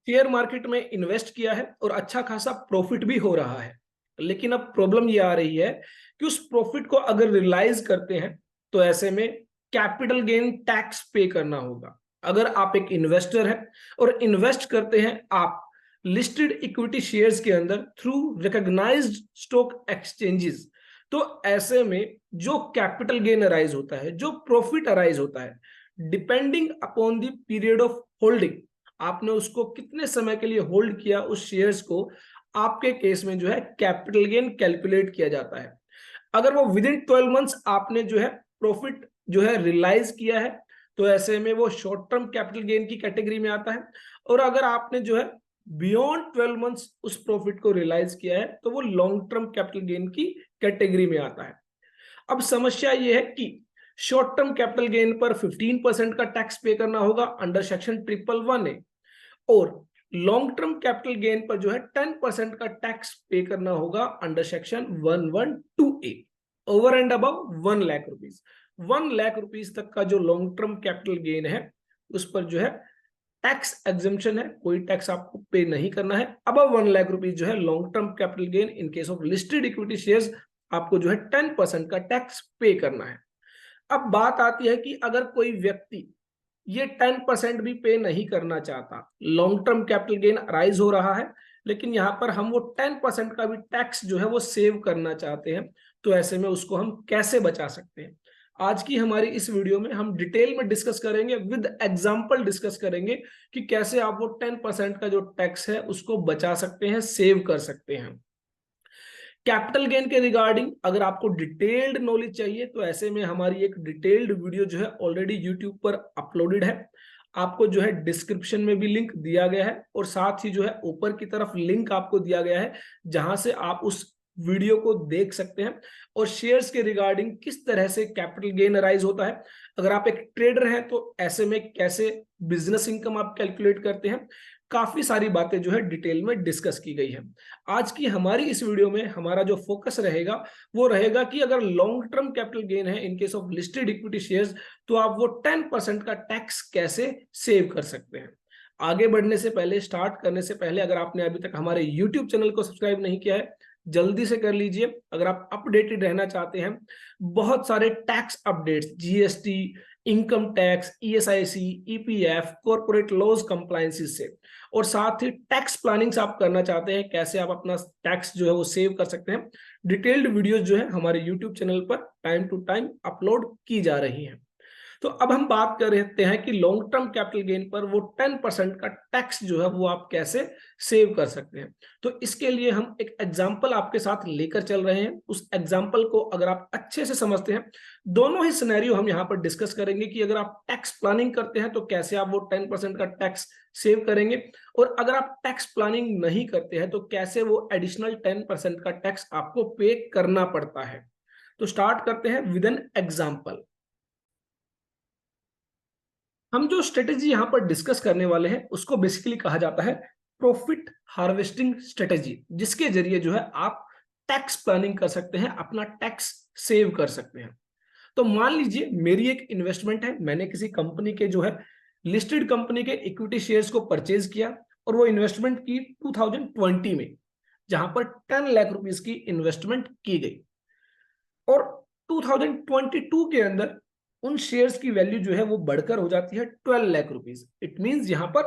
Share market में invest किया है और अच्छा खासा प्रॉफिट भी हो रहा है। लेकिन अब प्रॉब्लम ये आ रही है कि उस प्रॉफिट को अगर रियलाइज करते हैं तो ऐसे में कैपिटल गेन टैक्स पे करना होगा। अगर आप एक इन्वेस्टर हैं और इन्वेस्ट करते हैं आप लिस्टेड इक्विटी शेयर्स के अंदर थ्रू रिकॉग्नाइज्ड स्टॉक एक्सचेंजेस, तो ऐसे में जो कैपिटल गेन अराइज होता है, जो प्रॉफिट अराइज होता है, depending upon the period of holding, आपने उसको कितने समय के लिए होल्ड किया उस शेयर्स को, आपके केस में जो है कैपिटल गेन कैलकुलेट किया जाता है। अगर वो विद इन 12 मंथ्स आपने जो है प्रॉफिट जो है रियलाइज किया है तो ऐसे में वो शॉर्ट टर्म कैपिटल गेन की कैटेगरी में आता है। और अगर आपने जो है बियॉन्ड 12 मंथ्स उस प्रॉफिट को रियलाइज किया है तो वो लॉन्ग टर्म कैपिटल गेन की कैटेगरी में आता है। अब समस्या ये है कि शॉर्ट टर्म कैपिटल गेन पर 15% का टैक्स पे करना होगा अंडर सेक्शन 111A, और लॉन्ग टर्म कैपिटल गेन पर जो है 10% का टैक्स पे करना होगा under section 112A, over and above 1 lakh rupees. 1 lakh rupees तक का जो लॉन्ग टर्म कैपिटल गेन है उस पर जो है टैक्स एग्जम्पशन है, कोई टैक्स आपको पे नहीं करना है। अबव 1 लाख रुपीज जो है long term capital gain in case of listed equity shares, आपको जो है 10% का टैक्स पे करना है। अब बात आती है कि अगर कोई व्यक्ति ये 10% भी पे नहीं करना चाहता, long term capital gain rise हो रहा है लेकिन यहां पर हम वो 10% का भी टैक्स जो है वो सेव करना चाहते हैं, तो ऐसे में उसको हम कैसे बचा सकते हैं? आज की हमारी इस वीडियो में हम डिटेल में डिस्कस करेंगे, विद एग्जांपल डिस्कस करेंगे कि कैसे आप वो 10% का जो टैक्स है उसको बचा सकते हैं, सेव कर सकते हैं। कैपिटल गेन के रिगार्डिंग अगर आपको डिटेल्ड नॉलेज चाहिए तो ऐसे में हमारी एक डिटेल्ड वीडियो जो है ऑलरेडी यूट्यूब पर अपलोडेड है, आपको जो है डिस्क्रिप्शन में भी लिंक दिया गया है और साथ ही जो है ऊपर की तरफ लिंक आपको दिया गया है जहां से आप उस वीडियो को देख सकते हैं। और शेयर्स के रिगार्डिंग किस तरह से कैपिटल गेन अराइज होता है, अगर आप एक ट्रेडर हैं तो ऐसे में कैसे बिजनेस इनकम आप कैलकुलेट करते हैं, काफी सारी बातें जो है डिटेल में डिस्कस की गई है। आज की हमारी इस वीडियो में हमारा जो फोकस रहेगा वो रहेगा कि अगर लॉन्ग टर्म कैपिटल गेन है in case of listed equity shares तो आप वो 10% का टैक्स कैसे सेव कर सकते हैं। आगे बढ़ने से पहले, स्टार्ट करने से पहले, अगर आपने अभी तक हमारे यूट्यूब चैनल को सब्सक्राइब नहीं किया है जल्दी से कर लीजिए। अगर आप अपडेटेड रहना चाहते हैं बहुत सारे tax updates, GST, income tax, ESIC, EPF, corporate laws compliances से, और साथ ही टैक्स प्लानिंग्स आप करना चाहते हैं, कैसे आप अपना टैक्स जो है वो सेव कर सकते हैं, डिटेल्ड वीडियोस जो है हमारे यूट्यूब चैनल पर टाइम टू टाइम अपलोड की जा रही हैं। तो अब हम बात कर रहे हैं कि लॉन्ग टर्म कैपिटल गेन पर वो 10% का टैक्स जो है वो आप कैसे सेव कर सकते हैं। तो इसके लिए हम एक एग्जांपल आपके साथ लेकर चल रहे हैं। उस एग्जांपल को अगर आप अच्छे से समझते हैं, दोनों ही सिनेरियो हम यहाँ पर डिस्कस करेंगे कि अगर आप टैक्स प्लानिंग करते हैं तो कैसे आप वो 10% का टैक्स सेव करेंगे, और अगर आप टैक्स प्लानिंग नहीं करते हैं तो कैसे वो एडिशनल 10% का टैक्स आपको पे करना पड़ता है। तो स्टार्ट करते हैं विद एन एग्जांपल। हम जो स्ट्रेटेजी यहां पर डिस्कस करने वाले हैं उसको बेसिकली कहा जाता है प्रॉफिट हार्वेस्टिंग स्ट्रेटेजी, जिसके जरिए जो है आप टैक्स प्लानिंग कर सकते हैं, अपना टैक्स सेव कर सकते हैं। तो मान लीजिए मेरी एक इन्वेस्टमेंट है, मैंने किसी कंपनी के जो है लिस्टेड कंपनी के इक्विटी शेयर्स को परचेज किया और वो इन्वेस्टमेंट की 2020 में, जहां पर 10 लाख रुपीस की इन्वेस्टमेंट की गई, और 2022 के अंदर उन शेयर्स की वैल्यू जो है वो बढ़कर हो जाती है 12 लाख रुपीस। इट मींस यहां पर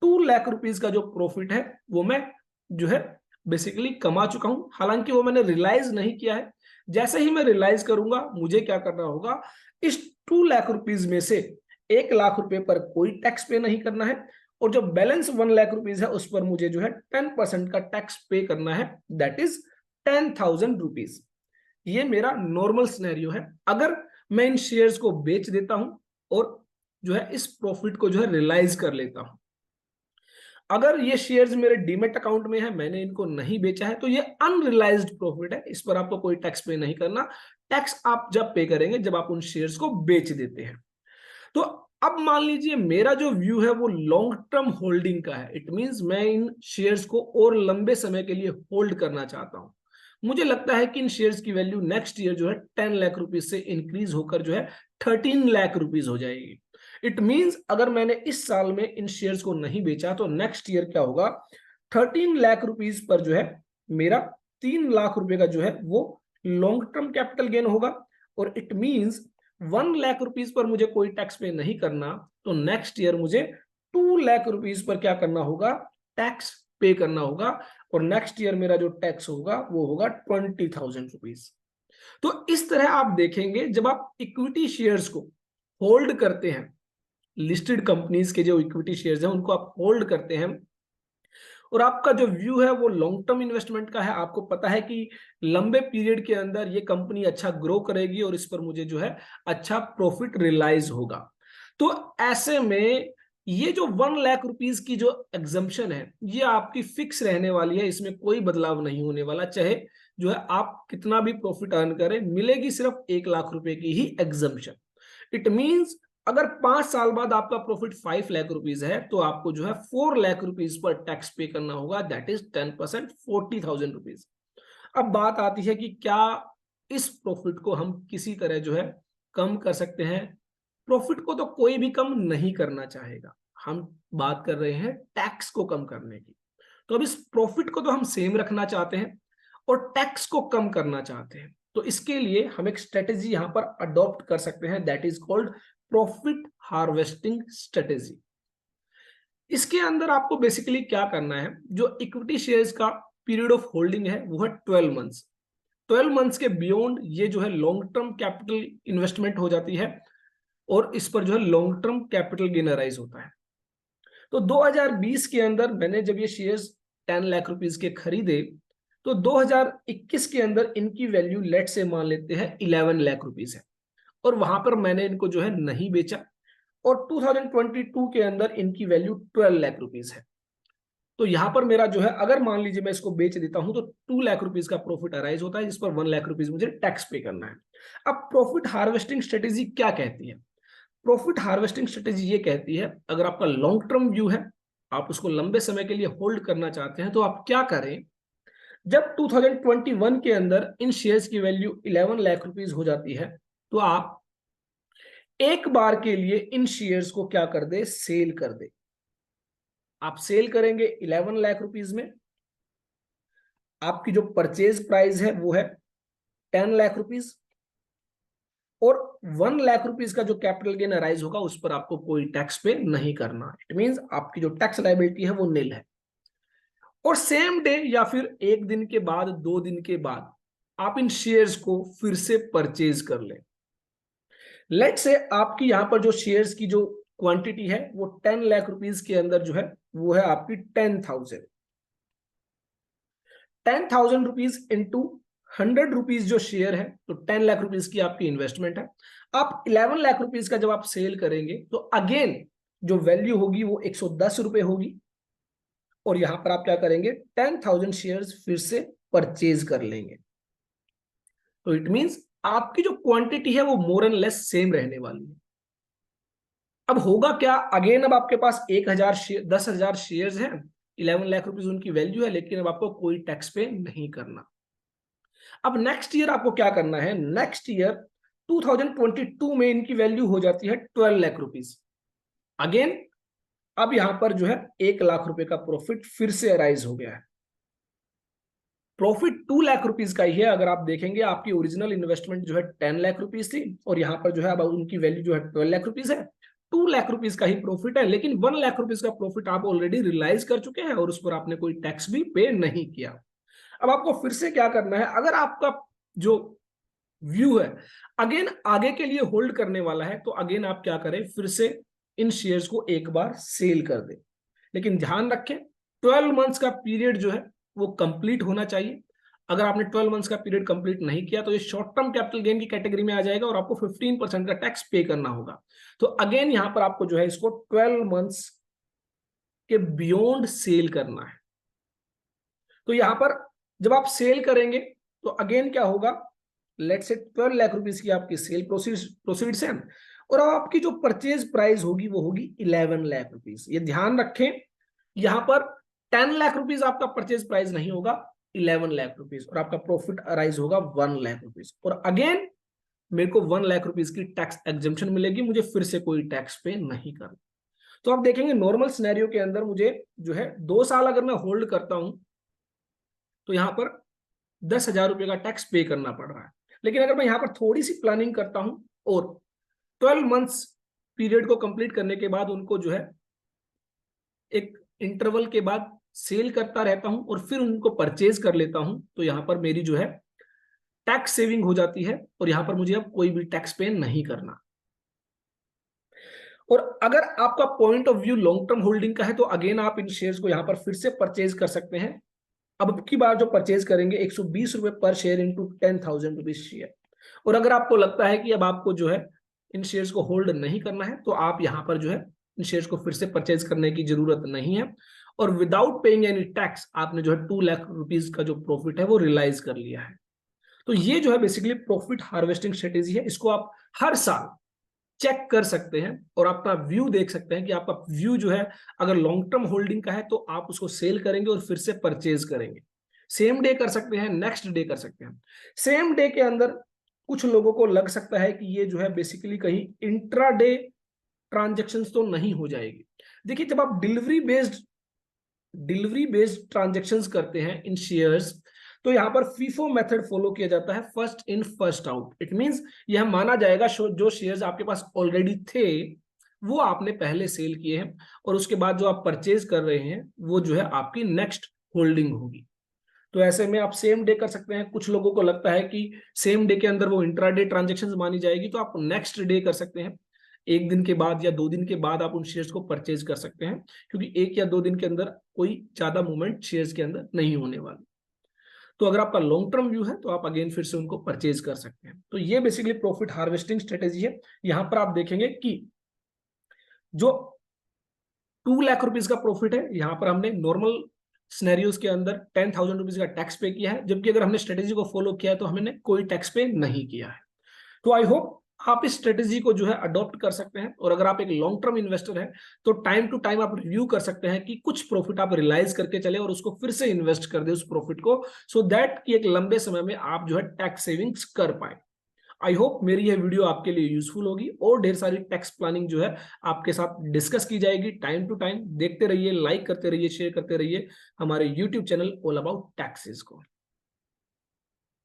2 लाख रुपीस का जो प्रॉफिट है वो मैं जो है बेसिकली कमा चुका हूं, हालांकि वो मैंने रियलाइज नहीं किया है। जैसे ही मैं रियलाइज करूंगा मुझे क्या करना होगा, इस 2 लाख रुपीस में से 1 लाख रुपए पर कोई टैक्स पे नहीं करना है, और जो बैलेंस 1 लाख रुपीस है उस पर मुझे जो है 10% का टैक्स पे करना है, दैट इज 10,000 रुपीज। ये मेरा नॉर्मल सिनेरियो है। अगर मैं इन शेयर्स को बेच देता हूं और जो है इस प्रॉफिट को जो है रियलाइज कर लेता हूं, अगर ये शेयर्स मेरे डीमेट अकाउंट में है, मैंने इनको नहीं बेचा है, तो ये अनरियलाइज्ड प्रॉफिट है, इस पर आपको कोई टैक्स पे नहीं करना। टैक्स आप जब पे करेंगे जब आप उन शेयर्स को बेच देते हैं। तो अब मान लीजिए मेरा जो व्यू है वो लॉन्ग टर्म होल्डिंग का है। इट मींस मैं इन शेयर्स को और लंबे समय के लिए होल्ड करना चाहता हूं। मुझे लगता है कि इन शेयर्स की वैल्यू नेक्स्ट ईयर जो है 10 लाख रुपीज से इंक्रीज होकर जो है 13 लाख रुपीज हो जाएगी। इट मींस अगर मैंने इस साल में इन शेयर्स को नहीं बेचा तो नेक्स्ट ईयर क्या होगा, 13 लाख रुपीस पर जो है मेरा 3 लाख रुपए का जो है वो लॉन्ग टर्म कैपिटल गेन होगा। और इट मींस 1 लाख रुपीस पर मुझे कोई टैक्स पे नहीं करना, तो नेक्स्ट ईयर मुझे 2 लाख रुपीस पर क्या करना होगा, टैक्स पे करना होगा। और नेक्स्ट ईयर मेरा जो टैक्स होगा वो होगा 20,000 रुपीज। तो इस तरह आप देखेंगे जब आप इक्विटी शेयर्स को होल्ड करते हैं, लिस्टेड कंपनीज के जो इक्विटी शेयर्स हैं उनको आप होल्ड करते हैं, और आपका जो व्यू है वो लॉन्ग टर्म इन्वेस्टमेंट का है, आपको पता है कि लंबे पीरियड के अंदर ये कंपनी अच्छा ग्रो करेगी और इस पर मुझे जो है अच्छा प्रॉफिट रियलाइज होगा, तो ऐसे में ये जो 1 लाख रुपीस की जो एग्जम्पशन है ये आपकी फिक्स रहने वाली है, इसमें कोई बदलाव नहीं होने वाला। चाहे जो है आप कितना भी प्रॉफिट अर्न करें, मिलेगी सिर्फ 1 लाख रुपए की ही एग्जम्पशन। इट मींस अगर 5 साल बाद आपका प्रॉफिट 5 लाख रुपीस है तो आपको जो है 4 लाख रुपीस पर टैक्स पे करना होगा, दैट इज 10%, 40,000 रुपीज। अब बात आती है कि क्या इस प्रॉफिट को हम किसी तरह जो है कम कर सकते हैं। प्रॉफिट को तो कोई भी कम नहीं करना चाहेगा, हम बात कर रहे हैं टैक्स को कम करने की। तो अब इस प्रॉफिट को तो हम सेम रखना चाहते हैं और टैक्स को कम करना चाहते हैं, तो इसके लिए हम एक स्ट्रेटेजी यहां पर अडॉप्ट कर सकते हैं, that is called profit harvesting strategy. इसके अंदर आपको बेसिकली क्या करना है, जो इक्विटी शेयर्स का पीरियड ऑफ होल्डिंग है वो है 12 मंथ्स। 12 मंथ्स के बियॉन्ड ये जो है लॉन्ग टर्म कैपिटल इन्वेस्टमेंट हो जाती है और इस पर जो है long term capital gain arise होता है। तो 2020 के अंदर मैंने जब ये शेयर्स 10 लाख रुपीस के खरीदे तो 2021 के अंदर इनकी वैल्यू लेट से मान लेते हैं 11 लाख रुपीस है, और वहां पर मैंने इनको जो है नहीं बेचा, और 2022 के अंदर इनकी वैल्यू 12 लाख रुपीस है। तो यहां पर मेरा जो है अगर मान लीजिए मैं इसको बेच देता हूं तो 2 लाख रुपीस का प्रॉफिट अराइज होता है, जिस पर 1 लाख रुपीस मुझे टैक्स पे करना है। अब प्रॉफिट हार्वेस्टिंग स्ट्रेटेजी क्या कहती है, प्रॉफिट हार्वेस्टिंग स्ट्रेटेजी ये कहती है अगर आपका लॉन्ग टर्म व्यू है, आप उसको लंबे समय के लिए होल्ड करना चाहते हैं, तो आप क्या करें, जब 2021 के अंदर इन शेयर्स की वैल्यू 11 लाख रुपीस हो जाती है तो आप एक बार के लिए इन शेयर्स को क्या कर दे, सेल कर दे। आप सेल करेंगे 11 लाख रुपीस में, आपकी जो परचेज प्राइस है वो है 10 लाख रुपीस, और 1 लाख रुपीस का जो कैपिटल गेन अराइज होगा उस पर आपको कोई टैक्स पे नहीं करना। इट मींस आपकी जो टैक्स लायबिलिटी है वो निल है। और सेम डे या फिर एक दिन के बाद, 2 दिन के बाद आप इन शेयर्स को फिर से परचेज कर लें। लेट से आपकी यहां पर जो शेयर्स की जो क्वांटिटी है वो 10 लाख रुपीस के अंदर जो है वो है आपकी 10,000 रुपीज इंटू 100 रुपीज जो शेयर है, तो 10 लाख रुपीज की आपकी इन्वेस्टमेंट है। आप 11 लाख रुपीज का जब आप सेल करेंगे तो अगेन जो वैल्यू होगी वो 110 रुपए होगी, और यहां पर आप क्या करेंगे, 10,000 शेयर्स फिर से परचेज कर लेंगे। तो इट मींस आपकी जो क्वांटिटी है वो मोर एंड लेस सेम रहने वाली है। अब होगा क्या, अगेन अब आपके पास 10,000 शेयर्स हैं, 11 लाख रुपीज उनकी वैल्यू है, लेकिन अब आपको कोई टैक्स पे नहीं करना। अब नेक्स्ट ईयर आपको क्या करना है, नेक्स्ट ईयर 2022 में इनकी वैल्यू हो जाती है 12 लाख रुपीज। अगेन अब यहां पर जो है 1 लाख रुपए का प्रॉफिट फिर से अराइज हो गया है। प्रॉफिट 2 लाख रुपीज का ही है। अगर आप देखेंगे आपकी ओरिजिनल इन्वेस्टमेंट जो है 10 लाख रुपीज थी, और यहां पर जो है अब उनकी वैल्यू जो है 12 लाख रुपीज है। 2 लाख रुपीज का ही प्रॉफिट है, लेकिन 1 लाख रुपीज का प्रॉफिट आप ऑलरेडी रियलाइज कर चुके हैं और उस पर आपने कोई टैक्स भी पे नहीं किया। अब आपको फिर से क्या करना है, अगर आपका जो व्यू है अगेन आगे के लिए होल्ड करने वाला है, तो अगेन आप क्या करें, फिर से इन शेयर्स को एक बार सेल कर दें। लेकिन ध्यान रखें 12 मंथ्स का पीरियड जो है वो कंप्लीट होना चाहिए। अगर आपने 12 मंथ्स का पीरियड कंप्लीट नहीं किया तो ये शॉर्ट टर्म कैपिटल गेन की कैटेगरी में आ जाएगा और आपको 15% का टैक्स पे करना होगा। तो अगेन यहां पर आपको जो है इसको 12 मंथ्स के बियॉन्ड सेल करना है। तो यहां पर जब आप सेल करेंगे तो अगेन क्या होगा, लेट से 12 लाख रुपीस की आपकी सेल प्रोसीड्स हैं, और आपकी जो परचेज प्राइस होगी वो होगी 11 लाख रुपीस। ये ध्यान रखें, यहां पर 10 लाख रुपीस आपका परचेज प्राइस नहीं होगा, 11 लाख रुपीस, और आपका प्रॉफिट अराइज होगा 1 लाख रुपीस। और अगेन मेरे को 1 लाख रुपीज की टैक्स एग्जम्पशन मिलेगी, मुझे फिर से कोई टैक्स पे नहीं करना। तो आप देखेंगे नॉर्मल सिनेरियो के अंदर मुझे जो है 2 साल अगर मैं होल्ड करता हूं तो यहां पर 10,000 रुपए का टैक्स पे करना पड़ रहा है। लेकिन अगर मैं यहां पर थोड़ी सी प्लानिंग करता हूं और 12 मंथ्स पीरियड को कंप्लीट करने के बाद उनको जो है एक इंटरवल के बाद सेल करता रहता हूं और फिर उनको परचेज कर लेता हूं, तो यहां पर मेरी जो है टैक्स सेविंग हो जाती है और यहां पर मुझे अब कोई भी टैक्स पे नहीं करना। और अगर आपका point of view long term holding का है तो अगेन आप इन शेयर्स को यहां पर फिर से परचेज कर सकते हैं। अब की बार जो परचेज करेंगे 120 रुपए पर शेयर इंटू 10,000 रुपीज शेयर। और अगर आपको लगता है कि अब आपको जो है इन शेयर्स को होल्ड नहीं करना है तो आप यहां पर जो है इन शेयर्स को फिर से परचेज करने की जरूरत नहीं है और विदाउट पेइंग एनी टैक्स आपने जो है 2 लाख रुपीज का जो प्रॉफिट है वो रियलाइज कर लिया है। तो ये जो है बेसिकली प्रॉफिट हार्वेस्टिंग स्ट्रेटेजी है। इसको आप हर साल चेक कर सकते हैं और अपना व्यू देख सकते हैं कि आपका व्यू जो है अगर लॉन्ग टर्म होल्डिंग का है तो आप उसको सेल करेंगे और फिर से परचेज करेंगे। सेम डे कर सकते हैं, नेक्स्ट डे कर सकते हैं। सेम डे के अंदर कुछ लोगों को लग सकता है कि ये जो है बेसिकली कहीं इंट्रा डे ट्रांजेक्शन्स तो नहीं हो जाएगी। देखिए जब आप डिलीवरी बेस्ड ट्रांजेक्शन्स करते हैं इन शेयर्स तो यहां पर फीफो मेथड फॉलो किया जाता है, first in first out. It means यह माना जाएगा जो शेयर्स आपके पास ऑलरेडी थे वो आपने पहले सेल किए हैं और उसके बाद जो आप परचेज कर रहे हैं वो जो है आपकी नेक्स्ट होल्डिंग होगी। तो ऐसे में आप सेम डे कर सकते हैं। कुछ लोगों को लगता है कि सेम डे के अंदर वो इंट्राडे ट्रांजेक्शन्स मानी जाएगी तो आप नेक्स्ट डे कर सकते हैं, 1 दिन के बाद या 2 दिन के बाद आप उन शेयर्स को परचेज कर सकते हैं क्योंकि 1 या 2 दिन के अंदर कोई ज्यादा मूवमेंट शेयर्स के अंदर नहीं होने वाली। तो अगर आपका लॉन्ग टर्म व्यू है तो आप अगेन फिर से उनको परचेज कर सकते हैं। तो ये बेसिकली प्रॉफिट हार्वेस्टिंग स्ट्रेटेजी है। यहां पर आप देखेंगे कि जो 2 लाख रुपीज का प्रॉफिट है यहां पर हमने नॉर्मल सिनेरियोज के अंदर 10,000 रुपीज का टैक्स पे किया है, जबकि अगर हमने स्ट्रेटेजी को फॉलो किया है तो हमने कोई टैक्स पे नहीं किया है। तो आई होप आप इस स्ट्रेटेजी को जो है अडॉप्ट कर सकते हैं और अगर आप एक लॉन्ग टर्म इन्वेस्टर हैं तो टाइम टू टाइम आप रिव्यू कर सकते हैं कि कुछ प्रॉफिट आप रियलाइज करके चले और उसको फिर से इन्वेस्ट कर दे उस प्रॉफिट को, सो दैट कि एक लंबे समय में आप जो है टैक्स सेविंग्स कर पाए। आई होप मेरी यह वीडियो आपके लिए यूजफुल होगी और ढेर सारी टैक्स प्लानिंग जो है आपके साथ डिस्कस की जाएगी टाइम टू टाइम। देखते रहिए, लाइक करते रहिए, शेयर करते रहिए हमारे YouTube channel all about taxes को।